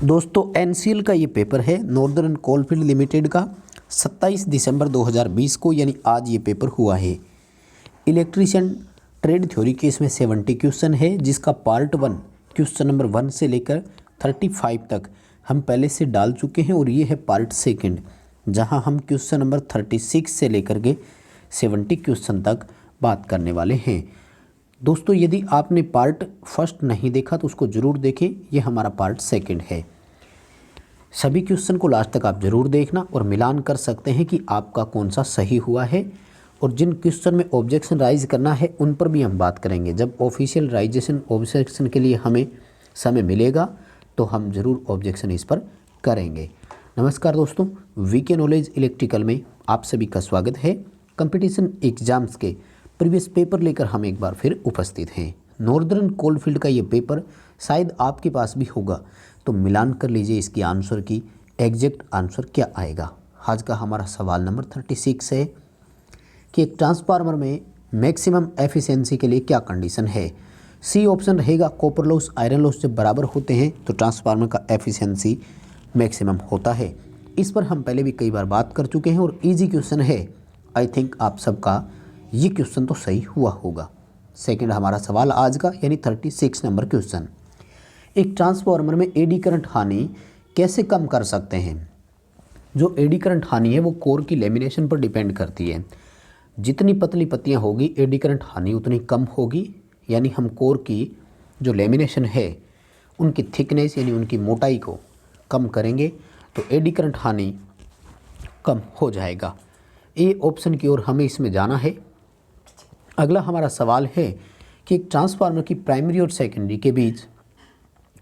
दोस्तों एनसीएल का ये पेपर है नॉर्दर्न कोलफील्ड लिमिटेड का 27 दिसंबर 2020 को, यानी आज ये पेपर हुआ है। इलेक्ट्रीशियन ट्रेड थ्योरी के इसमें 70 क्वेश्चन है, जिसका पार्ट 1 क्वेश्चन नंबर 1 से लेकर 35 तक हम पहले से डाल चुके हैं, और ये है पार्ट 2 जहां हम क्वेश्चन नंबर 36 से लेकर के 70 क्वेश्चन तक बात करने वाले हैं। दोस्तों यदि आपने पार्ट 1 नहीं देखा तो उसको ज़रूर देखें, ये हमारा पार्ट 2 है। सभी क्वेश्चन को लास्ट तक आप ज़रूर देखना और मिलान कर सकते हैं कि आपका कौन सा सही हुआ है, और जिन क्वेश्चन में ऑब्जेक्शन राइज करना है उन पर भी हम बात करेंगे। जब ऑफिशियल राइजेशन ऑब्जेक्शन के लिए हमें समय मिलेगा तो हम ज़रूर ऑब्जेक्शन इस पर करेंगे। नमस्कार दोस्तों, वीके नॉलेज इलेक्ट्रिकल में आप सभी का स्वागत है। कंपटीशन एग्जाम्स के प्रीवियस पेपर लेकर हम एक बार फिर उपस्थित हैं। नॉर्दर्न कोलफील्ड का ये पेपर शायद आपके पास भी होगा, तो मिलान कर लीजिए इसकी आंसर की एग्जैक्ट आंसर क्या आएगा। आज का हमारा सवाल नंबर 36 है कि एक ट्रांसफार्मर में मैक्सिमम एफिशिएंसी के लिए क्या कंडीशन है। सी ऑप्शन रहेगा, कॉपर लॉस आयरन लॉस जब बराबर होते हैं तो ट्रांसफार्मर का एफिशिएंसी मैक्सिमम होता है। इस पर हम पहले भी कई बार बात कर चुके हैं और इजी क्वेश्चन है। आई थिंक आप सबका ये क्वेश्चन तो सही हुआ होगा। सेकंड हमारा सवाल आज का, यानी 36 नंबर क्वेश्चन, एक ट्रांसफार्मर में एडी करंट हानि कैसे कम कर सकते हैं। जो एडी करंट हानि है वो कोर की लेमिनेशन पर डिपेंड करती है। जितनी पतली पत्तियां होगी एडी करंट हानि उतनी कम होगी, यानी हम कोर की जो लेमिनेशन है उनकी थिकनेस यानी उनकी मोटाई को कम करेंगे तो एडी करंट हानि कम हो जाएगा। ए ऑप्शन की ओर हमें इसमें जाना है। अगला हमारा सवाल है कि एक ट्रांसफार्मर की प्राइमरी और सेकेंडरी के बीच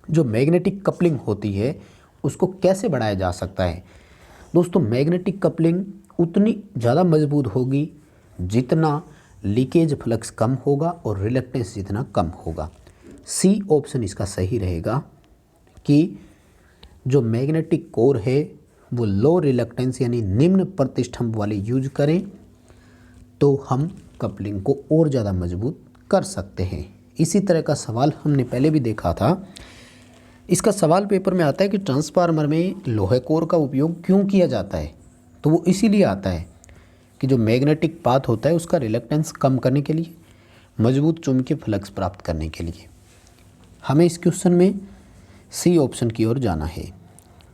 जो मैग्नेटिक कपलिंग होती है उसको कैसे बढ़ाया जा सकता है। दोस्तों मैग्नेटिक कपलिंग उतनी ज़्यादा मजबूत होगी जितना लीकेज फ्लक्स कम होगा और रिलक्टेंस जितना कम होगा। सी ऑप्शन इसका सही रहेगा कि जो मैग्नेटिक कोर है वो लो रिलक्टेंस यानी निम्न प्रतिष्ठंभ वाले यूज करें तो हम कपलिंग को और ज़्यादा मजबूत कर सकते हैं। इसी तरह का सवाल हमने पहले भी देखा था। इसका सवाल पेपर में आता है कि ट्रांसफार्मर में लोहे कोर का उपयोग क्यों किया जाता है, तो वो इसीलिए आता है कि जो मैग्नेटिक पाथ होता है उसका रिलक्टेंस कम करने के लिए, मजबूत चुंबकीय फ्लक्स प्राप्त करने के लिए। हमें इस क्वेश्चन में सी ऑप्शन की ओर जाना है।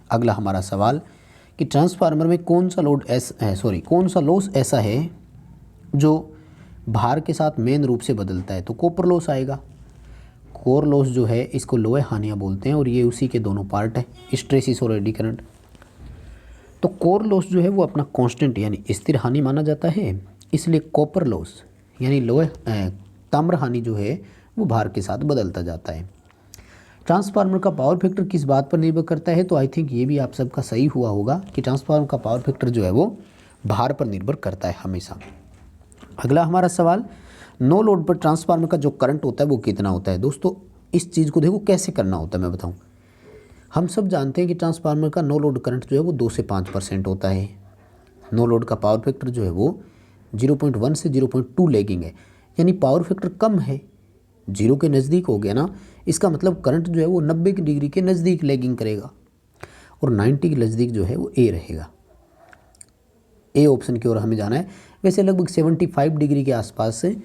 अगला हमारा सवाल कि ट्रांसफार्मर में कौन सा लॉस ऐसा है जो भार के साथ मेन रूप से बदलता है, तो कॉपर लॉस आएगा। कोर लॉस जो है इसको लोहे हानियाँ बोलते हैं और ये उसी के दोनों पार्ट है, हिस्टैरिसीस और एडी करंट। तो कोर लॉस जो है वो अपना कांस्टेंट यानी स्थिर हानि माना जाता है, इसलिए कॉपर लॉस यानी ताम्र हानि जो है वो भार के साथ बदलता जाता है। ट्रांसफार्मर का पावर फैक्टर किस बात पर निर्भर करता है, तो आई थिंक ये भी आप सबका सही हुआ होगा कि ट्रांसफार्मर का पावर फैक्टर जो है वो भार पर निर्भर करता है हमेशा। अगला हमारा सवाल, नो लोड पर ट्रांसफार्मर का जो करंट होता है वो कितना होता है। दोस्तों इस चीज़ को देखो कैसे करना होता है, मैं बताऊं। हम सब जानते हैं कि ट्रांसफार्मर का नो लोड करंट जो है वो 2 से 5% होता है। नो लोड का पावर फैक्टर जो है वो 0.1 से 0.2 लैगिंग है, यानी पावर फैक्टर कम है, 0 के नज़दीक हो गया ना। इसका मतलब करंट जो है वो 90 डिग्री के नज़दीक लैगिंग करेगा और 90 के नज़दीक जो है वो ए रहेगा। ए ऑप्शन की ओर हमें जाना है। वैसे लगभग 75 डिग्री के आसपास से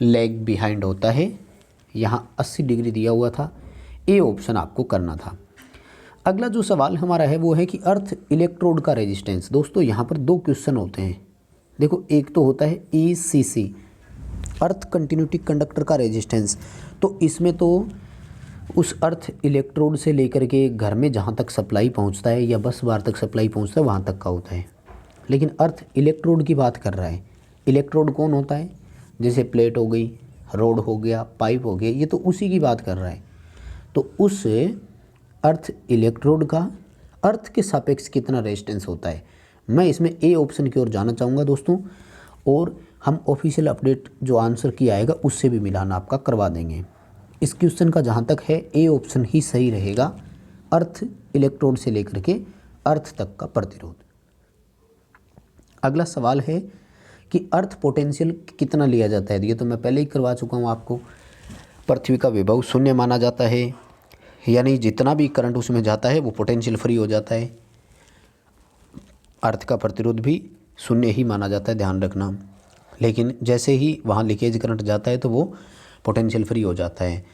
लैग बिहाइंड होता है, यहाँ 80 डिग्री दिया हुआ था। ए ऑप्शन आपको करना था। अगला जो सवाल हमारा है वो है कि अर्थ इलेक्ट्रोड का रेजिस्टेंस। दोस्तों यहाँ पर 2 क्वेश्चन होते हैं। देखो एक तो होता है ECC, अर्थ कंटिन्यूटी कंडक्टर का रेजिस्टेंस, तो इसमें तो उस अर्थ इलेक्ट्रोड से लेकर के घर में जहाँ तक सप्लाई पहुँचता है या बस बार तक सप्लाई पहुँचता है वहाँ तक का होता है। लेकिन अर्थ इलेक्ट्रोड की बात कर रहा है। इलेक्ट्रोड कौन होता है, जैसे प्लेट हो गई, रोड हो गया, पाइप हो गया, ये तो उसी की बात कर रहा है। तो उस अर्थ इलेक्ट्रोड का अर्थ के सापेक्ष कितना रेजिस्टेंस होता है, मैं इसमें ए ऑप्शन की ओर जाना चाहूँगा दोस्तों, और हम ऑफिशियल अपडेट जो आंसर किया आएगा उससे भी मिलान आपका करवा देंगे। इस क्वेश्चन का जहाँ तक है ए ऑप्शन ही सही रहेगा, अर्थ इलेक्ट्रोड से लेकर के अर्थ तक का प्रतिरोध। अगला सवाल है कि अर्थ पोटेंशियल कितना लिया जाता है, ये तो मैं पहले ही करवा चुका हूँ आपको। पृथ्वी का विभव 0 माना जाता है, यानी जितना भी करंट उसमें जाता है वो पोटेंशियल फ्री हो जाता है। अर्थ का प्रतिरोध भी शून्य ही माना जाता है, ध्यान रखना। लेकिन जैसे ही वहाँ लीकेज करंट जाता है तो वो पोटेंशियल फ्री हो जाता है।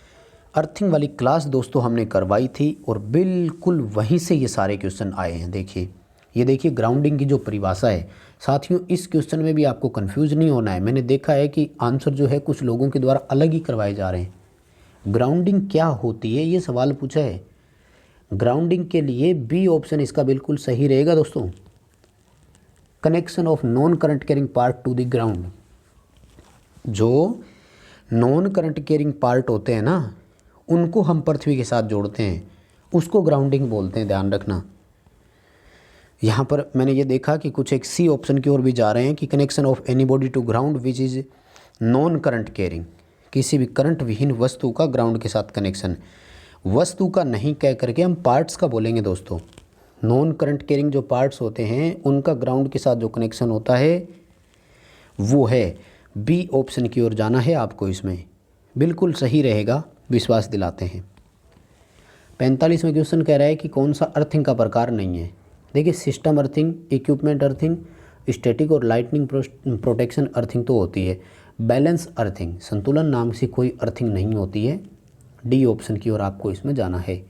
अर्थिंग वाली क्लास दोस्तों हमने करवाई थी और बिल्कुल वहीं से ये सारे क्वेश्चन आए हैं। देखिए, ये देखिए ग्राउंडिंग की जो परिभाषा है। साथियों, इस क्वेश्चन में भी आपको कंफ्यूज नहीं होना है। मैंने देखा है कि आंसर जो है कुछ लोगों के द्वारा अलग ही करवाए जा रहे हैं। ग्राउंडिंग क्या होती है ये सवाल पूछा है। ग्राउंडिंग के लिए बी ऑप्शन इसका बिल्कुल सही रहेगा दोस्तों। Connection of non current carrying part two the ground. जो नॉन करंट कैरिंग पार्ट होते हैं ना, उनको हम पृथ्वी के साथ जोड़ते हैं, उसको ग्राउंडिंग बोलते हैं, ध्यान रखना। यहाँ पर मैंने ये देखा कि कुछ एक सी ऑप्शन की ओर भी जा रहे हैं कि connection of any body to ground which is non current carrying. किसी भी करंट विहीन वस्तु का ग्राउंड के साथ कनेक्शन। वस्तु का नहीं कह करके हम पार्ट्स का बोलेंगे दोस्तों। नॉन करंट कैरिंग जो पार्ट्स होते हैं उनका ग्राउंड के साथ जो कनेक्शन होता है वो है बी ऑप्शन की ओर जाना है आपको। इसमें बिल्कुल सही रहेगा, विश्वास दिलाते हैं। 45वां क्वेश्चन कह रहा है कि कौन सा अर्थिंग का प्रकार नहीं है। देखिए, system earthing, equipment earthing, static और लाइटनिंग प्रोटेक्शन अर्थिंग तो होती है। बैलेंस अर्थिंग, संतुलन नाम से कोई अर्थिंग नहीं होती है। डी ऑप्शन की ओर आपको इसमें जाना है।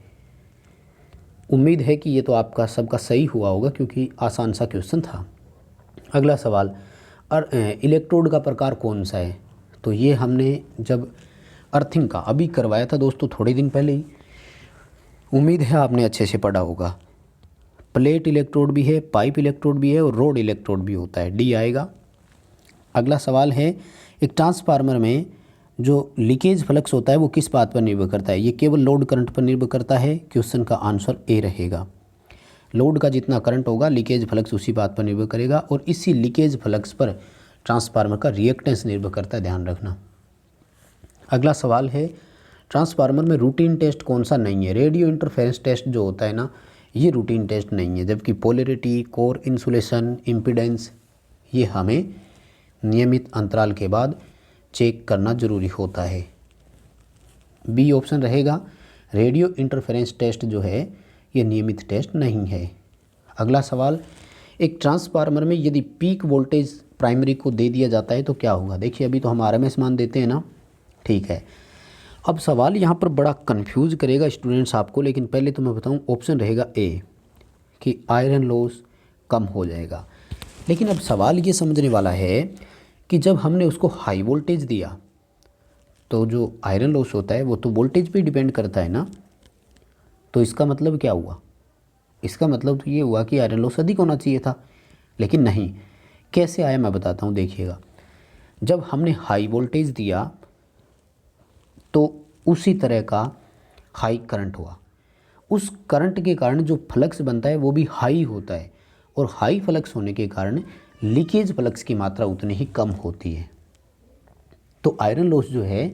उम्मीद है कि ये तो आपका सबका सही हुआ होगा क्योंकि आसान सा क्वेश्चन था। अगला सवाल, इलेक्ट्रोड का प्रकार कौन सा है। तो ये हमने जब अर्थिंग का अभी करवाया था दोस्तों थोड़े दिन पहले ही, उम्मीद है आपने अच्छे से पढ़ा होगा। प्लेट इलेक्ट्रोड भी है, पाइप इलेक्ट्रोड भी है और रोड इलेक्ट्रोड भी होता है, डी आएगा। अगला सवाल है, एक ट्रांसफार्मर में जो लीकेज फ्लक्स होता है वो किस बात पर निर्भर करता है। ये केवल लोड करंट पर निर्भर करता है। क्वेश्चन का आंसर ए रहेगा। लोड का जितना करंट होगा लीकेज फ्लक्स उसी बात पर निर्भर करेगा और इसी लीकेज फ्लक्स पर ट्रांसफार्मर का रिएक्टेंस निर्भर करता है, ध्यान रखना। अगला सवाल है, ट्रांसफार्मर में रूटीन टेस्ट कौन सा नहीं है। रेडियो इंटरफेरेंस टेस्ट जो होता है ना, ये रूटीन टेस्ट नहीं है, जबकि पोलैरिटी, कोर इंसुलेशन, इम्पीडेंस ये हमें नियमित अंतराल के बाद चेक करना जरूरी होता है। बी ऑप्शन रहेगा। रेडियो इंटरफेरेंस टेस्ट जो है ये नियमित टेस्ट नहीं है। अगला सवाल, एक ट्रांसफार्मर में यदि पीक वोल्टेज प्राइमरी को दे दिया जाता है तो क्या होगा। देखिए, अभी तो हम आरएमएस मान देते हैं ना, ठीक है। अब सवाल यहाँ पर बड़ा कंफ्यूज करेगा स्टूडेंट्स आपको, लेकिन पहले तो मैं बताऊँ ऑप्शन रहेगा ए कि आयरन लॉस कम हो जाएगा। लेकिन अब सवाल ये समझने वाला है कि जब हमने उसको हाई वोल्टेज दिया तो जो आयरन लॉस होता है वो तो वोल्टेज पे डिपेंड करता है ना। तो इसका मतलब क्या हुआ, इसका मतलब तो ये हुआ कि आयरन लॉस अधिक होना चाहिए था, लेकिन नहीं। कैसे आया मैं बताता हूँ, देखिएगा। जब हमने हाई वोल्टेज दिया तो उसी तरह का हाई करंट हुआ। उस करंट के कारण जो फ्लक्स बनता है वो भी हाई होता है और हाई फ्लक्स होने के कारण लीकेज फ्लक्स की मात्रा उतनी ही कम होती है। तो आयरन लॉस जो है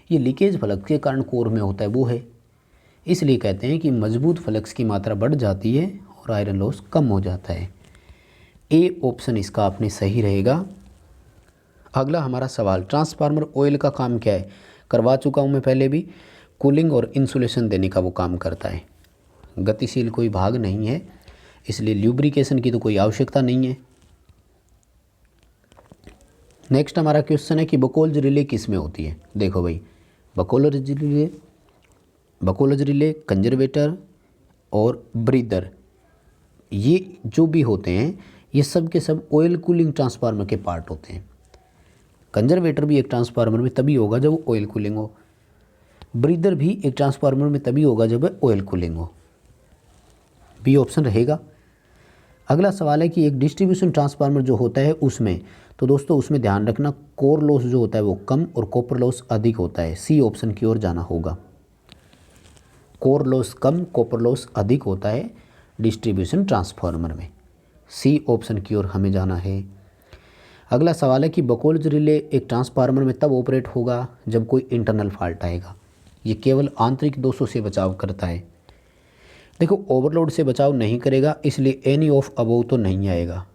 ये लीकेज फ्लक्स के कारण कोर में होता है, वो है। इसलिए कहते हैं कि मजबूत फ्लक्स की मात्रा बढ़ जाती है और आयरन लॉस कम हो जाता है। ए ऑप्शन इसका आपने सही रहेगा। अगला हमारा सवाल, ट्रांसफार्मर ऑयल का काम क्या है। करवा चुका हूँ मैं पहले भी। कूलिंग और इंसुलेशन देने का वो काम करता है। गतिशील कोई भाग नहीं है, इसलिए ल्यूब्रिकेशन की तो कोई आवश्यकता नहीं है। नेक्स्ट हमारा क्वेश्चन है कि बकोल्ज रिले किस में होती है। देखो भाई, बकोल्ज रिले, कंजर्वेटर और ब्रीदर, ये जो भी होते हैं ये सब के सब ऑयल कूलिंग ट्रांसफार्मर के पार्ट होते हैं। कंजर्वेटर भी एक ट्रांसफार्मर में तभी होगा जब वो ऑयल कूलिंग हो। ब्रीदर भी एक ट्रांसफार्मर में तभी होगा जब ऑयल कूलिंग हो। बी ऑप्शन रहेगा। अगला सवाल है कि एक डिस्ट्रीब्यूशन ट्रांसफार्मर जो होता है उसमें, तो दोस्तों उसमें ध्यान रखना कोर लॉस जो होता है वो कम और कॉपर लॉस अधिक होता है। सी ऑप्शन की ओर जाना होगा। कोर लॉस कम, कॉपर लॉस अधिक होता है डिस्ट्रीब्यूशन ट्रांसफार्मर में। सी ऑप्शन की ओर हमें जाना है। अगला सवाल है कि बकोल्ज रिले एक ट्रांसफार्मर में तब ऑपरेट होगा जब कोई इंटरनल फॉल्ट आएगा। ये केवल आंतरिक दोषों से बचाव करता है। देखो, ओवरलोड से बचाव नहीं करेगा, इसलिए एनी ऑफ अबोव तो नहीं आएगा।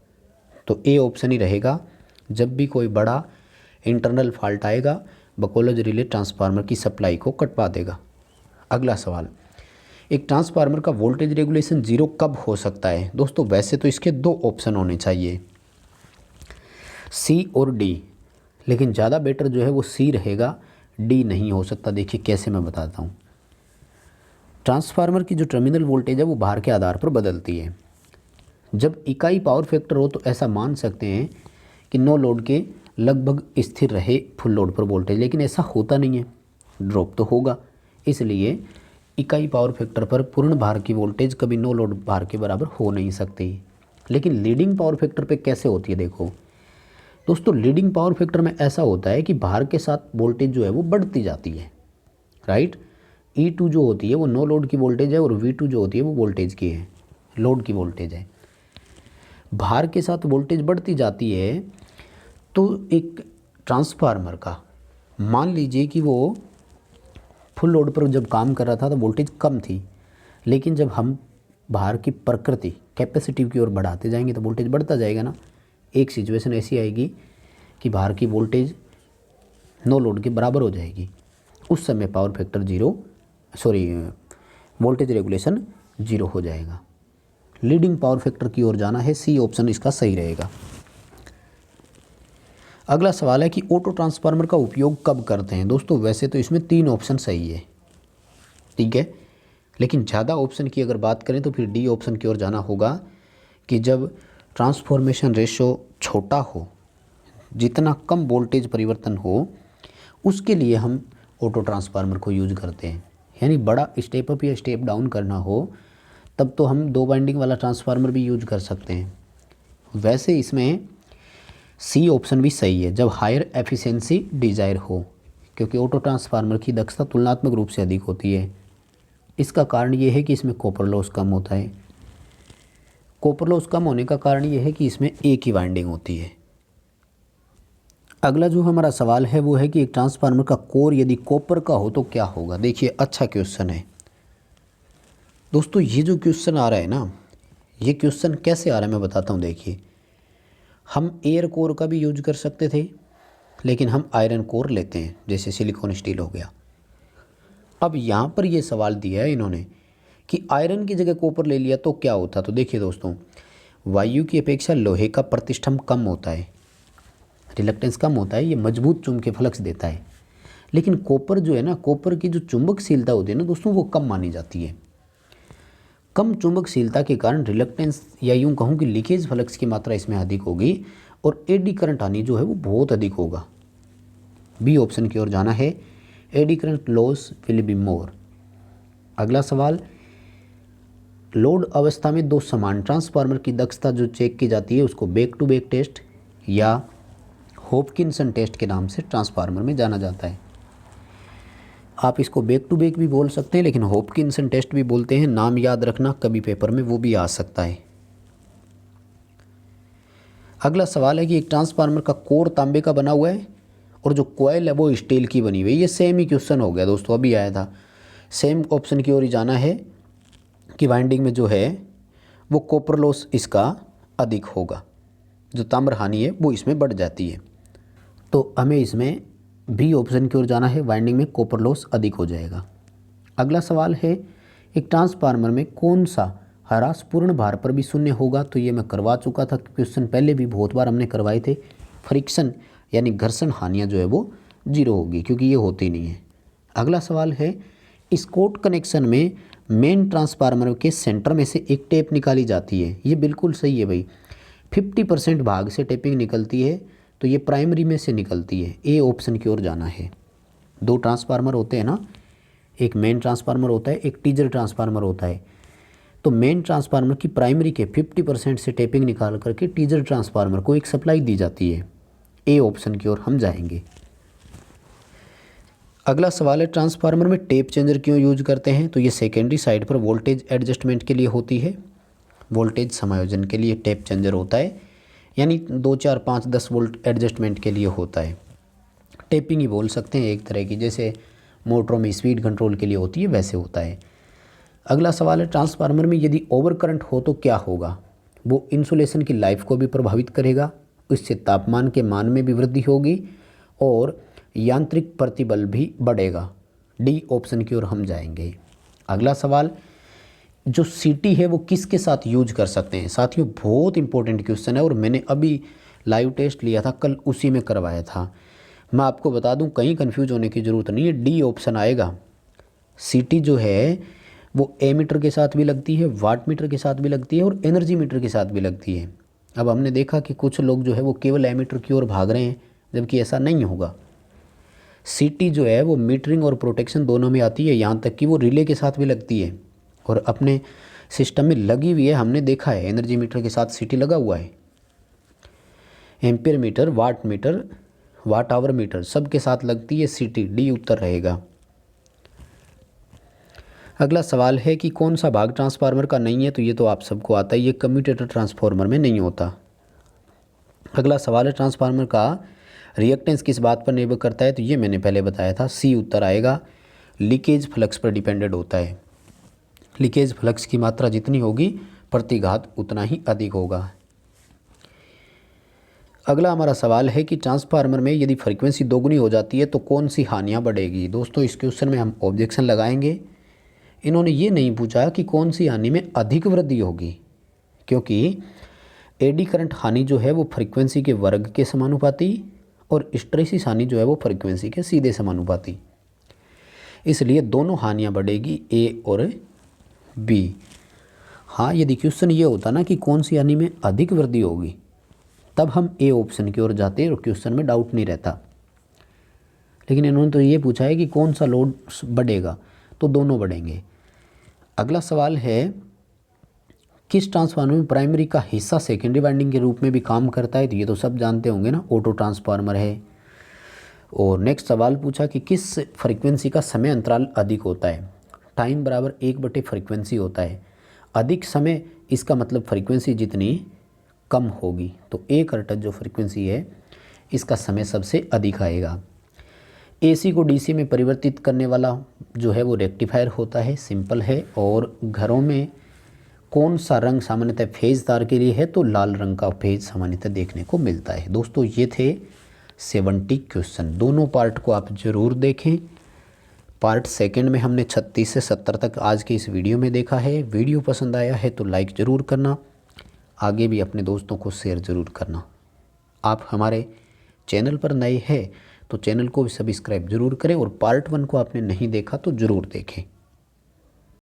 तो ए ऑप्शन ही रहेगा। जब भी कोई बड़ा इंटरनल फॉल्ट आएगा बकोल्ज रिले ट्रांसफार्मर की सप्लाई को कटवा देगा। अगला सवाल, एक ट्रांसफार्मर का वोल्टेज रेगुलेशन 0 कब हो सकता है? दोस्तों वैसे तो इसके 2 ऑप्शन होने चाहिए, सी और डी, लेकिन ज़्यादा बेटर जो है वो सी रहेगा, डी नहीं हो सकता। देखिए कैसे, मैं बताता हूँ। ट्रांसफार्मर की जो टर्मिनल वोल्टेज है वो भार के आधार पर बदलती है। जब इकाई पावर फैक्टर हो तो ऐसा मान सकते हैं कि नो लोड के लगभग स्थिर रहे फुल लोड पर वोल्टेज, लेकिन ऐसा होता नहीं है, ड्रॉप तो होगा। इसलिए इकाई पावर फैक्टर पर पूर्ण भार की वोल्टेज कभी नो लोड भार के बराबर हो नहीं सकती। लेकिन लीडिंग पावर फैक्टर पे कैसे होती है? देखो दोस्तों, लीडिंग पावर फैक्टर में ऐसा होता है कि भार के साथ वोल्टेज जो है वो बढ़ती जाती है, राइट। E2 जो होती है वो नो लोड की वोल्टेज है और V2 जो होती है वो वोल्टेज की है, लोड की वोल्टेज है। भार के साथ वोल्टेज बढ़ती जाती है, तो एक ट्रांसफार्मर का मान लीजिए कि वो फुल लोड पर जब काम कर रहा था तो वोल्टेज कम थी, लेकिन जब हम भार की प्रकृति कैपेसिटी की ओर बढ़ाते जाएंगे तो वोल्टेज बढ़ता जाएगा ना। एक सिचुएशन ऐसी आएगी कि भार की वोल्टेज नो लोड के बराबर हो जाएगी, उस समय पावर फैक्टर वोल्टेज रेगुलेशन 0 हो जाएगा। लीडिंग पावर फैक्टर की ओर जाना है, सी ऑप्शन इसका सही रहेगा। अगला सवाल है कि ऑटो ट्रांसफार्मर का उपयोग कब करते हैं? दोस्तों वैसे तो इसमें 3 ऑप्शन सही है, ठीक है, लेकिन ज़्यादा ऑप्शन की अगर बात करें तो फिर डी ऑप्शन की ओर जाना होगा कि जब ट्रांसफॉर्मेशन रेशो छोटा हो, जितना कम वोल्टेज परिवर्तन हो, उसके लिए हम ऑटो ट्रांसफार्मर को यूज करते हैं। यानी बड़ा स्टेप अप या स्टेप डाउन करना हो तब तो हम 2 वाइंडिंग वाला ट्रांसफार्मर भी यूज कर सकते हैं। वैसे इसमें सी ऑप्शन भी सही है, जब हायर एफिशिएंसी डिज़ायर हो, क्योंकि ऑटो ट्रांसफार्मर की दक्षता तुलनात्मक रूप से अधिक होती है। इसका कारण ये है कि इसमें कॉपर लॉस कम होता है। कॉपर लॉस कम होने का कारण ये है कि इसमें एक ही वाइंडिंग होती है। अगला जो हमारा सवाल है वो है कि एक ट्रांसफार्मर का कोर यदि कॉपर का हो तो क्या होगा? देखिए अच्छा क्वेश्चन है दोस्तों। ये जो क्वेश्चन आ रहा है ना, ये क्वेश्चन कैसे आ रहा है मैं बताता हूँ। देखिए, हम एयर कोर का भी यूज कर सकते थे, लेकिन हम आयरन कोर लेते हैं, जैसे सिलिकॉन स्टील हो गया। अब यहाँ पर ये सवाल दिया है इन्होंने कि आयरन की जगह कॉपर ले लिया तो क्या होता। तो देखिए दोस्तों, वायु की अपेक्षा लोहे का प्रतिष्ठम कम होता है, रिलक्टेंस कम होता है, ये मजबूत चुंबकीय फ्लक्स देता है। लेकिन कॉपर जो है ना, कॉपर की जो चुंबकशीलता होती है ना दोस्तों, वो कम मानी जाती है। कम चुंबकशीलता के कारण रिलक्टेंस या यूं कहूँ कि लीकेज फ्लक्स की मात्रा इसमें अधिक होगी और एडी करंट हानि जो है वो बहुत अधिक होगा। बी ऑप्शन की ओर जाना है, eddy current loss will be more. अगला सवाल, लोड अवस्था में 2 समान ट्रांसफार्मर की दक्षता जो चेक की जाती है उसको बैक टू बैक टेस्ट या हॉपकिंसन टेस्ट के नाम से ट्रांसफार्मर में जाना जाता है। आप इसको बैक टू बैक भी बोल सकते हैं, लेकिन हॉपकिंसन टेस्ट भी बोलते हैं। नाम याद रखना, कभी पेपर में वो भी आ सकता है। अगला सवाल है कि एक ट्रांसफार्मर का कोर तांबे का बना हुआ है और जो कॉइल है वो स्टील की बनी हुई है। ये सेम ही क्वेश्चन हो गया दोस्तों, अभी आया था। सेम ऑप्शन की ओर ही जाना है कि वाइंडिंग में जो है वो कॉपर लॉस इसका अधिक होगा, जो ताम्र हानि है वो इसमें बढ़ जाती है। तो हमें इसमें बी ऑप्शन की ओर जाना है, वाइंडिंग में कॉपर लॉस अधिक हो जाएगा। अगला सवाल है, एक ट्रांसफार्मर में कौन सा ह्रास पूर्ण भार पर भी शून्य होगा? तो ये मैं करवा चुका था क्वेश्चन, पहले भी बहुत बार हमने करवाए थे। फ्रिक्शन यानी घर्षण हानियाँ जो है वो 0 होगी, क्योंकि ये होती नहीं है। अगला सवाल है, स्कॉट कनेक्शन में मेन ट्रांसफार्मर के सेंटर में से एक टेप निकाली जाती है। ये बिल्कुल सही है भाई, 50% भाग से टेपिंग निकलती है, तो ये प्राइमरी में से निकलती है। ए ऑप्शन की ओर जाना है। 2 ट्रांसफार्मर होते हैं ना, एक मेन ट्रांसफार्मर होता है, एक टीजर ट्रांसफार्मर होता है। तो मेन ट्रांसफार्मर की प्राइमरी के 50% से टेपिंग निकाल करके टीजर ट्रांसफार्मर को एक सप्लाई दी जाती है। ए ऑप्शन की ओर हम जाएंगे। अगला सवाल है, ट्रांसफार्मर में टेप चेंजर क्यों यूज करते हैं? तो ये सेकेंडरी साइड पर वोल्टेज एडजस्टमेंट के लिए होती है। वोल्टेज समायोजन के लिए टेप चेंजर होता है, यानी 2, 4, 5, 10 वोल्ट एडजस्टमेंट के लिए होता है। टेपिंग ही बोल सकते हैं एक तरह की, जैसे मोटरों में स्पीड कंट्रोल के लिए होती है वैसे होता है। अगला सवाल है, ट्रांसफार्मर में यदि ओवर करंट हो तो क्या होगा? वो इंसुलेशन की लाइफ को भी प्रभावित करेगा, इससे तापमान के मान में भी वृद्धि होगी और यांत्रिक प्रतिबल भी बढ़ेगा। डी ऑप्शन की ओर हम जाएंगे। अगला सवाल, जो सीटी है वो किसके साथ यूज कर सकते हैं। साथियों बहुत इंपॉर्टेंट क्वेश्चन है और मैंने अभी लाइव टेस्ट लिया था, कल उसी में करवाया था। मैं आपको बता दूं कहीं कंफ्यूज होने की ज़रूरत नहीं है, डी ऑप्शन आएगा। सीटी जो है वो ए मीटर के साथ भी लगती है, वाट मीटर के साथ भी लगती है और एनर्जी मीटर के साथ भी लगती है। अब हमने देखा कि कुछ लोग जो है वो केवल ए मीटर की ओर भाग रहे हैं, जबकि ऐसा नहीं होगा। सीटी जो है वो मीटरिंग और प्रोटेक्शन दोनों में आती है, यहाँ तक कि वो रिले के साथ भी लगती है और अपने सिस्टम में लगी हुई है। हमने देखा है एनर्जी मीटर के साथ सीटी लगा हुआ है। Ampere meter, watt meter, watt hour meter सब के साथ लगती है सीटी। डी उत्तर रहेगा। अगला सवाल है कि कौन सा भाग ट्रांसफार्मर का नहीं है, तो ये तो आप सबको आता है, ये कम्यूटेटर ट्रांसफार्मर में नहीं होता। अगला सवाल है ट्रांसफार्मर का रिएक्टेंस किस बात पर निर्भर करता है, तो ये मैंने पहले बताया था, सी उत्तर आएगा। लीकेज फ्लक्स पर डिपेंडेंट होता है। लीकेज फ्लक्स की मात्रा जितनी होगी प्रतिघात उतना ही अधिक होगा। अगला हमारा सवाल है कि ट्रांसफार्मर में यदि फ्रीक्वेंसी दोगुनी हो जाती है तो कौन सी हानियाँ बढ़ेगी। दोस्तों इस क्वेश्चन में हम ऑब्जेक्शन लगाएंगे। इन्होंने ये नहीं पूछा कि कौन सी हानि में अधिक वृद्धि होगी, क्योंकि एडी करंट हानि जो है वो फ्रीक्वेंसी के वर्ग के समानुपाती और हिस्टैरिसीस हानि जो है वो फ्रीक्वेंसी के सीधे समानुपाती, इसलिए दोनों हानियाँ बढ़ेगी, ए और बी। हाँ यदि क्वेश्चन ये होता ना कि कौन सी हानि में अधिक वृद्धि होगी, तब हम ए ऑप्शन की ओर जाते और क्वेश्चन में डाउट नहीं रहता। लेकिन इन्होंने तो ये पूछा है कि कौन सा लोड बढ़ेगा, तो दोनों बढ़ेंगे। अगला सवाल है किस ट्रांसफार्मर में प्राइमरी का हिस्सा सेकेंडरी वाइंडिंग के रूप में भी काम करता है, तो ये तो सब जानते होंगे ना, ऑटो ट्रांसफार्मर है। और नेक्स्ट सवाल पूछा कि किस फ्रीक्वेंसी का समय अंतराल अधिक होता है। टाइम बराबर 1/, फ्रीक्वेंसी होता है। अधिक समय इसका मतलब फ्रीक्वेंसी जितनी कम होगी, तो 1 हर्ट्ज जो फ्रीक्वेंसी है इसका समय सबसे अधिक आएगा। एसी को डीसी में परिवर्तित करने वाला जो है वो रेक्टिफायर होता है, सिंपल है। और घरों में कौन सा रंग सामान्यतः फेज तार के लिए है, तो लाल रंग का फेज सामान्यतः देखने को मिलता है। दोस्तों ये थे 70 क्वेश्चन। दोनों पार्ट को आप ज़रूर देखें। पार्ट सेकंड में हमने 36 से 70 तक आज के इस वीडियो में देखा है। वीडियो पसंद आया है तो लाइक ज़रूर करना, आगे भी अपने दोस्तों को शेयर ज़रूर करना। आप हमारे चैनल पर नए हैं तो चैनल को भी सब्सक्राइब ज़रूर करें और पार्ट 1 को आपने नहीं देखा तो ज़रूर देखें।